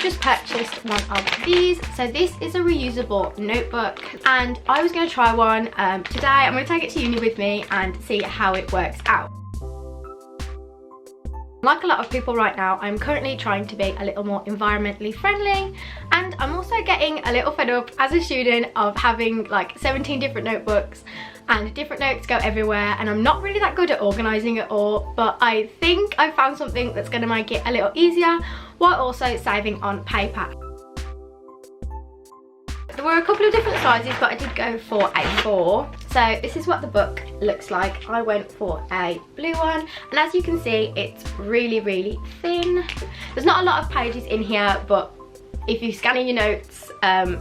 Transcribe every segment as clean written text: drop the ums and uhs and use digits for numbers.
just purchased one of these. So this is a reusable notebook and I was going to try one today. I'm going to take it to uni with me and see how it works out. Like a lot of people right now, I'm currently trying to be a little more environmentally friendly, and I'm also getting a little fed up as a student of having like 17 different notebooks and different notes go everywhere, and I'm not really that good at organising it all, but I think I found something that's going to make it a little easier while also saving on paper. There were a couple of different sizes, but I did go for a 4. So this is what the book looks like. I went for a blue one, and as you can see, it's really, really thin. There's not a lot of pages in here, but if you're scanning your notes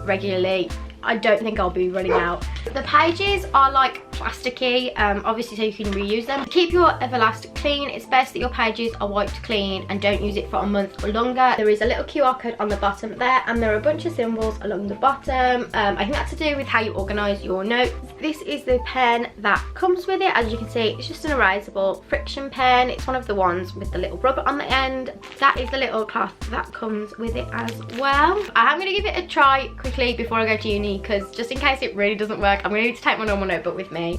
regularly, I don't think I'll be running out. The pages are like plasticky, obviously, so you can reuse them. To keep your Everlast clean, it's best that your pages are wiped clean and don't use it for a month or longer. There is a little QR code on the bottom there, and there are a bunch of symbols along the bottom. I think that's to do with how you organise your notes. This is the pen that comes with it. As you can see, it's just an erasable friction pen. It's one of the ones with the little rubber on the end. That is the little cloth that comes with it as well. I am going to give it a try quickly before I go to uni, because just in case it really doesn't work, I'm going to need to take my normal notebook with me.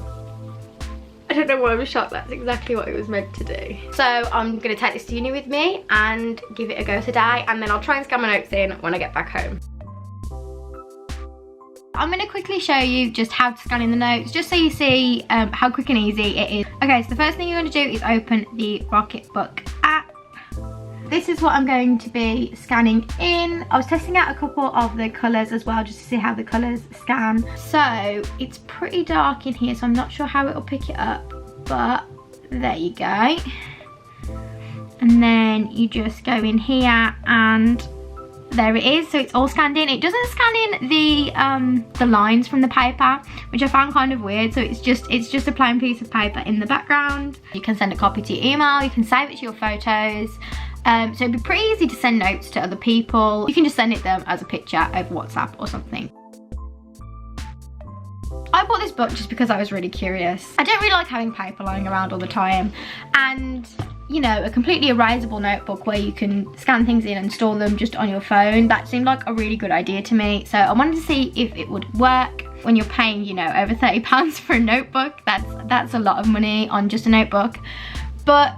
I don't know why I was shocked. That's exactly what it was meant to do. So I'm going to take this to uni with me and give it a go today, and then I'll try and scan my notes in when I get back home. I'm going to quickly show you just how to scan in the notes, just so you see how quick and easy it is. Okay, so the first thing you're going to do is open the Rocketbook app. This is what I'm going to be scanning in. I was testing out a couple of the colours as well, just to see how the colours scan. So it's pretty dark in here, so I'm not sure how it'll pick it up, but there you go. And then you just go in here and there it is. So it's all scanned in. It doesn't scan in the lines from the paper, which I found kind of weird. So it's just a plain piece of paper in the background. You can send a copy to your email, you can save it to your photos. So it'd be pretty easy to send notes to other people. You can just send it them as a picture over WhatsApp or something. I bought this book just because I was really curious. I don't really like having paper lying around all the time, and you know, a completely erasable notebook where you can scan things in and store them just on your phone, that seemed like a really good idea to me. So I wanted to see if it would work. When you're paying, you know, over £30 for a notebook, that's a lot of money on just a notebook. But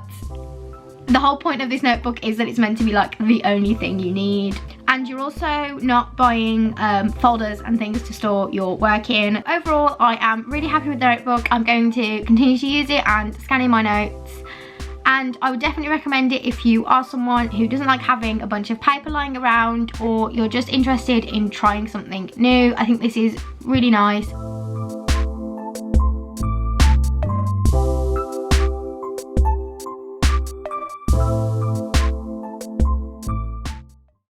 the whole point of this notebook is that it's meant to be like the only thing you need. And you're also not buying folders and things to store your work in. Overall, I am really happy with the notebook. I'm going to continue to use it and scan in my notes. And I would definitely recommend it if you are someone who doesn't like having a bunch of paper lying around, or you're just interested in trying something new. I think this is really nice.